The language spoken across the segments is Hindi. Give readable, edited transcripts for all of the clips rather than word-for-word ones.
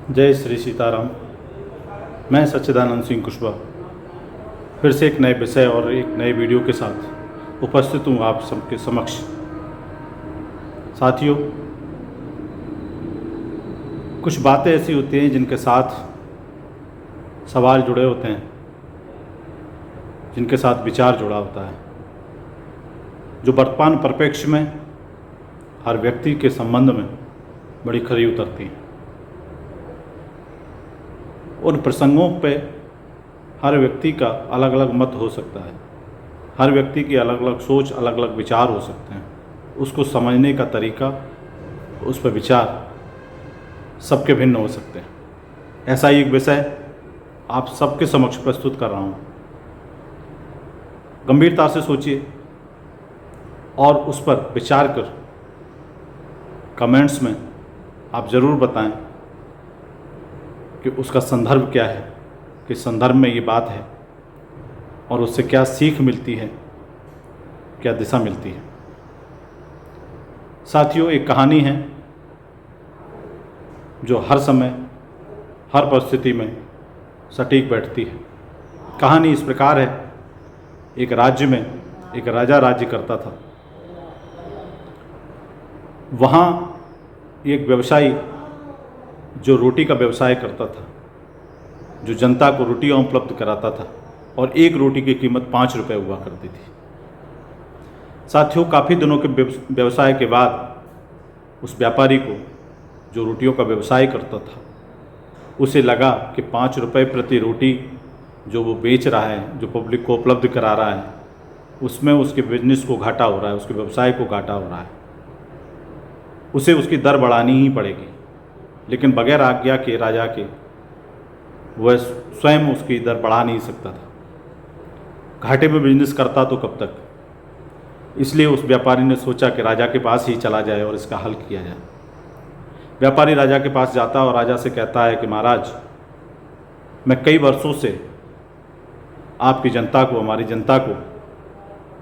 जय श्री सीताराम। मैं सच्चिदानंद सिंह कुशवाहा फिर से एक नए विषय और एक नए वीडियो के साथ उपस्थित हूँ आप सबके समक्ष। साथियों, कुछ बातें ऐसी होती हैं जिनके साथ सवाल जुड़े होते हैं, जिनके साथ विचार जुड़ा होता है, जो वर्तमान परिप्रेक्ष्य में हर व्यक्ति के संबंध में बड़ी खरी उतरती हैं। उन प्रसंगों पे हर व्यक्ति का अलग अलग मत हो सकता है, हर व्यक्ति की अलग अलग सोच, अलग अलग विचार हो सकते हैं। उसको समझने का तरीका, उस पर विचार सबके भिन्न हो सकते हैं। ऐसा ही एक विषय आप सबके समक्ष प्रस्तुत कर रहा हूँ। गंभीरता से सोचिए और उस पर विचार कर कमेंट्स में आप ज़रूर बताएं कि उसका संदर्भ क्या है, किस संदर्भ में ये बात है और उससे क्या सीख मिलती है, क्या दिशा मिलती है। साथियों, एक कहानी है जो हर समय, हर परिस्थिति में सटीक बैठती है। कहानी इस प्रकार है, एक राज्य में एक राजा राज्य करता था। वहाँ एक व्यवसायी जो रोटी का व्यवसाय करता था, जो जनता को रोटियां उपलब्ध कराता था, और एक रोटी की कीमत 5 रुपये हुआ करती थी। साथियों, काफ़ी दिनों के व्यवसाय के बाद उस व्यापारी को, जो रोटियों का व्यवसाय करता था, उसे लगा कि 5 रुपये प्रति रोटी जो वो बेच रहा है, जो पब्लिक को उपलब्ध करा रहा है, उसमें उसके बिजनेस को घाटा हो रहा है, उसके व्यवसाय को घाटा हो रहा है। उसे उसकी दर बढ़ानी ही पड़ेगी, लेकिन बगैर आज्ञा के राजा के वह स्वयं उसकी दर बढ़ा नहीं सकता था। घाटे में बिजनेस करता तो कब तक। इसलिए उस व्यापारी ने सोचा कि राजा के पास ही चला जाए और इसका हल किया जाए। व्यापारी राजा के पास जाता और राजा से कहता है कि महाराज, मैं कई वर्षों से आपकी जनता को, हमारी जनता को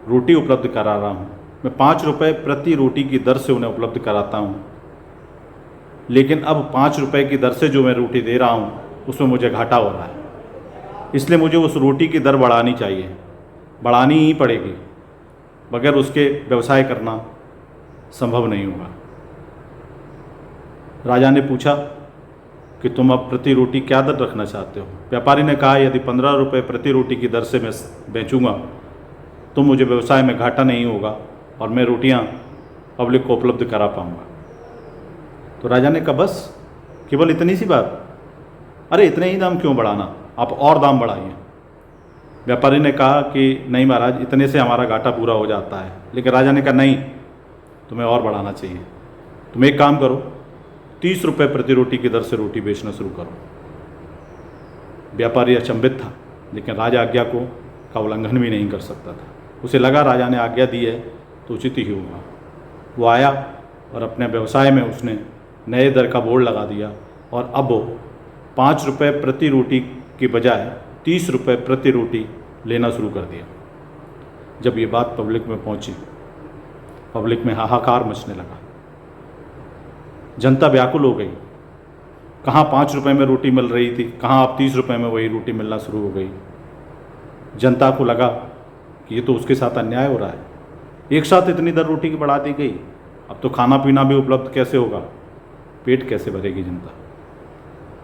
रोटी उपलब्ध करा रहा हूँ। मैं 5 रुपये प्रति रोटी की दर से उन्हें उपलब्ध कराता हूँ, लेकिन अब 5 रुपये की दर से जो मैं रोटी दे रहा हूँ उसमें मुझे घाटा हो रहा है। इसलिए मुझे उस रोटी की दर बढ़ानी चाहिए, बढ़ानी ही पड़ेगी, बगैर उसके व्यवसाय करना संभव नहीं होगा। राजा ने पूछा कि तुम अब प्रति रोटी क्या दर रखना चाहते हो। व्यापारी ने कहा, यदि 15 रुपये प्रति रोटी की दर से मैं बेचूंगा तो मुझे व्यवसाय में घाटा नहीं होगा और मैं रोटियां पब्लिक को उपलब्ध करा पाऊंगा। तो राजा ने कहा, बस केवल इतनी सी बात? अरे इतने ही दाम क्यों बढ़ाना, आप और दाम बढ़ाइए। व्यापारी ने कहा कि नहीं महाराज, इतने से हमारा घाटा पूरा हो जाता है। लेकिन राजा ने कहा, नहीं, तुम्हें और बढ़ाना चाहिए। तुम एक काम करो, 30 रुपये प्रति रोटी की दर से रोटी बेचना शुरू करो। व्यापारी अचंभित था, लेकिन राजा आज्ञा का उल्लंघन भी नहीं कर सकता था। उसे लगा राजा ने आज्ञा दी है तो उचित ही होगा। वो आया और अपने व्यवसाय में उसने नए दर का बोर्ड लगा दिया और अब वो 5 रुपये प्रति रोटी की बजाय 30 रुपये प्रति रोटी लेना शुरू कर दिया। जब ये बात पब्लिक में पहुंची, पब्लिक में हाहाकार मचने लगा। जनता व्याकुल हो गई। कहाँ 5 रुपये में रोटी मिल रही थी, कहाँ अब 30 रुपये में वही रोटी मिलना शुरू हो गई। जनता को लगा कि ये तो उसके साथ अन्याय हो रहा है। एक साथ इतनी दर रोटी की बढ़ा दी गई, अब तो खाना पीना भी उपलब्ध कैसे होगा, पेट कैसे भरेगी जनता।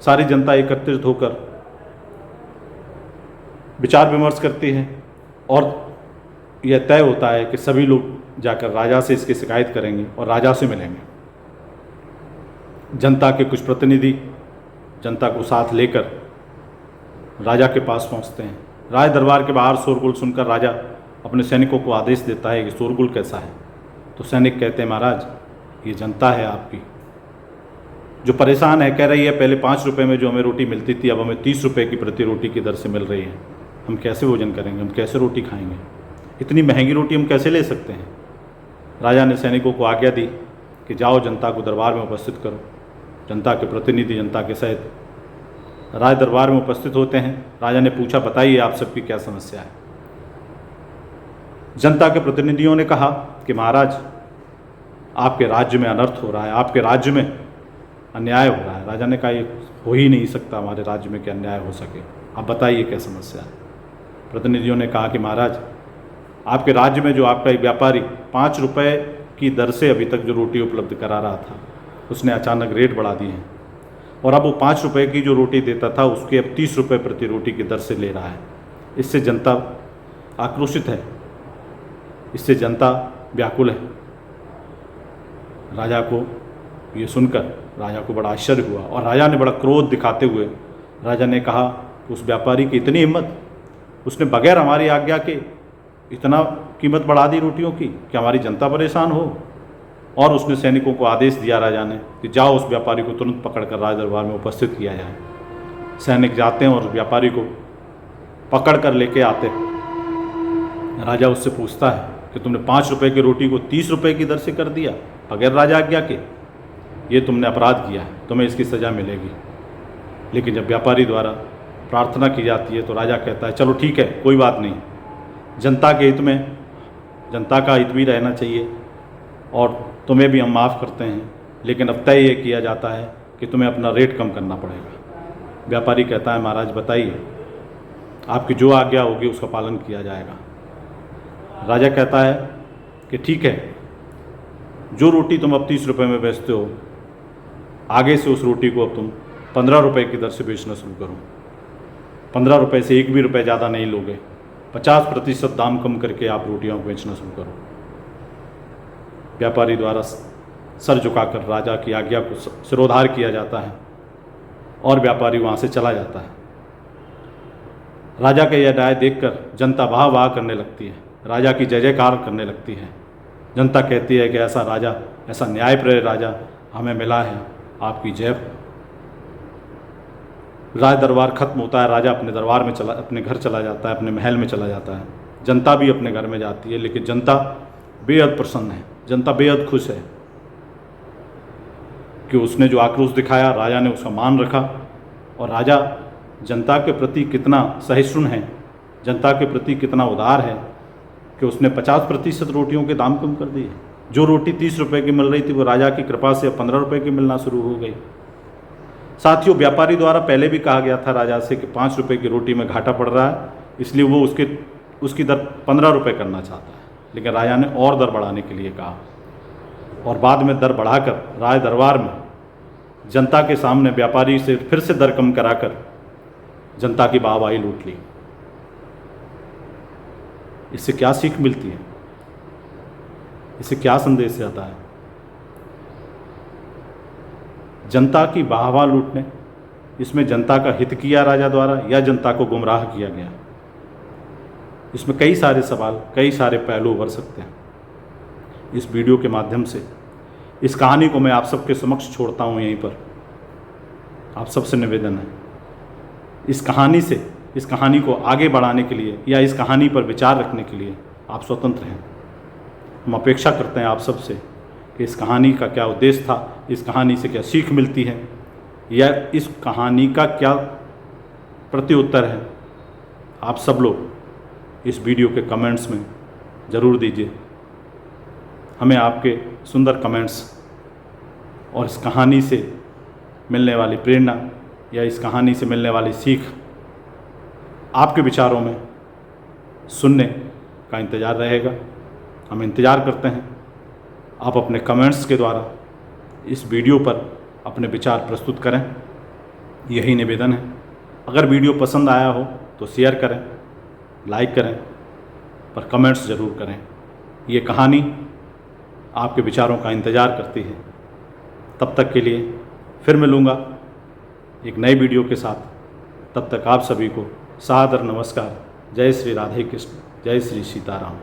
सारी जनता एकत्रित होकर विचार विमर्श करती है और यह तय होता है कि सभी लोग जाकर राजा से इसकी शिकायत करेंगे और राजा से मिलेंगे। जनता के कुछ प्रतिनिधि जनता को साथ लेकर राजा के पास पहुंचते हैं। राज दरबार के बाहर शोरगुल सुनकर राजा अपने सैनिकों को आदेश देता है कि शोरगुल कैसा है। तो सैनिक कहते हैं, महाराज, ये जनता है आपकी जो परेशान है, कह रही है पहले 5 रुपये में जो हमें रोटी मिलती थी अब हमें 30 रुपये की प्रति रोटी की दर से मिल रही है। हम कैसे भोजन करेंगे, हम कैसे रोटी खाएंगे, इतनी महंगी रोटी हम कैसे ले सकते हैं। राजा ने सैनिकों को आज्ञा दी कि जाओ जनता को दरबार में उपस्थित करो। जनता के प्रतिनिधि जनता के सहित राज दरबार में उपस्थित होते हैं। राजा ने पूछा, बताइए आप सबकी क्या समस्या है। जनता के प्रतिनिधियों ने कहा कि महाराज, आपके राज्य में अनर्थ हो रहा है, आपके राज्य में अन्याय हो रहा है, है। राजा ने कहा ये हो ही नहीं सकता हमारे राज्य में कि अन्याय हो सके, आप बताइए क्या समस्या है। प्रतिनिधियों ने कहा कि महाराज, आपके राज्य में जो आपका एक व्यापारी 5 रुपये की दर से अभी तक जो रोटी उपलब्ध करा रहा था, उसने अचानक रेट बढ़ा दिए हैं और अब वो 5 रुपये की जो रोटी देता था उसके अब 30 रुपये प्रति रोटी की दर से ले रहा है। इससे जनता आक्रोशित है, इससे जनता व्याकुल है। राजा को ये सुनकर राजा को बड़ा आश्चर्य हुआ और राजा ने बड़ा क्रोध दिखाते हुए राजा ने कहा, उस व्यापारी की इतनी हिम्मत, उसने बगैर हमारी आज्ञा के इतना कीमत बढ़ा दी रोटियों की कि हमारी जनता परेशान हो। और उसने सैनिकों को आदेश दिया राजा ने कि जाओ उस व्यापारी को तुरंत पकड़कर राज दरबार में उपस्थित किया जाए। सैनिक जाते हैं और उस व्यापारी को पकड़ कर लेके आते हैं। राजा उससे पूछता है कि तुमने 5 रुपये की रोटी को 30 रुपये की दर से कर दिया बगैर राजा आज्ञा के, ये तुमने अपराध किया है, तुम्हें इसकी सज़ा मिलेगी। लेकिन जब व्यापारी द्वारा प्रार्थना की जाती है तो राजा कहता है चलो ठीक है, कोई बात नहीं, जनता के हित में, जनता का हित भी रहना चाहिए और तुम्हें भी हम माफ़ करते हैं, लेकिन अब तय ये किया जाता है कि तुम्हें अपना रेट कम करना पड़ेगा। व्यापारी कहता है महाराज बताइए, आपकी जो आज्ञा होगी उसका पालन किया जाएगा। राजा कहता है कि ठीक है, जो रोटी तुम अब 30 रुपये में बेचते हो, आगे से उस रोटी को अब तुम 15 रुपये की दर से बेचना शुरू करो। 15 रुपये से एक भी रुपये ज़्यादा नहीं लोगे, 50% दाम कम करके आप रोटियों को बेचना शुरू करो। व्यापारी द्वारा सर झुकाकर राजा की आज्ञा को सिरोधार किया जाता है और व्यापारी वहाँ से चला जाता है। राजा का यह न्याय देखकर जनता वाह वाह करने लगती है, राजा की जय जयकार करने लगती है। जनता कहती है कि ऐसा राजा, ऐसा न्यायप्रिय राजा हमें मिला है, आपकी जय हो। राज दरबार खत्म होता है, राजा अपने दरबार में अपने घर चला जाता है, अपने महल में चला जाता है। जनता भी अपने घर में जाती है, लेकिन जनता बेहद प्रसन्न है, जनता बेहद खुश है कि उसने जो आक्रोश दिखाया, राजा ने उसका मान रखा और राजा जनता के प्रति कितना सहिष्णु है, जनता के प्रति कितना उदार है कि उसने 50% रोटियों के दाम कम कर दिए। जो रोटी 30 रुपये की मिल रही थी वो राजा की कृपा से 15 रुपये की मिलना शुरू हो गई। साथियों, व्यापारी द्वारा पहले भी कहा गया था राजा से कि 5 रुपये की रोटी में घाटा पड़ रहा है, इसलिए वो उसकी दर 15 रुपये करना चाहता है। लेकिन राजा ने और दर बढ़ाने के लिए कहा और बाद में दर बढ़ाकर राज दरबार में जनता के सामने व्यापारी से फिर से दर कम कराकर जनता की वाहवाही लूट ली। इससे क्या सीख मिलती है, इससे क्या संदेश आता है? जनता की वाहवाही लूटने, इसमें जनता का हित किया राजा द्वारा या जनता को गुमराह किया गया? इसमें कई सारे सवाल, कई सारे पहलू उभर सकते हैं। इस वीडियो के माध्यम से इस कहानी को मैं आप सबके समक्ष छोड़ता हूँ यहीं पर। आप सबसे निवेदन है, इस कहानी को आगे बढ़ाने के लिए या इस कहानी पर विचार रखने के लिए आप स्वतंत्र हैं। हम अपेक्षा करते हैं आप सबसे कि इस कहानी का क्या उद्देश्य था, इस कहानी से क्या सीख मिलती है, या इस कहानी का क्या प्रत्युत्तर है। आप सब लोग इस वीडियो के कमेंट्स में ज़रूर दीजिए। हमें आपके सुंदर कमेंट्स और इस कहानी से मिलने वाली प्रेरणा या इस कहानी से मिलने वाली सीख आपके विचारों में सुनने का इंतज़ार रहेगा। हम इंतज़ार करते हैं आप अपने कमेंट्स के द्वारा इस वीडियो पर अपने विचार प्रस्तुत करें, यही निवेदन है। अगर वीडियो पसंद आया हो तो शेयर करें, लाइक करें, पर कमेंट्स ज़रूर करें। ये कहानी आपके विचारों का इंतज़ार करती है। तब तक के लिए फिर मिलूँगा एक नई वीडियो के साथ। तब तक आप सभी को सादर नमस्कार। जय श्री राधे कृष्ण, जय श्री सीताराम।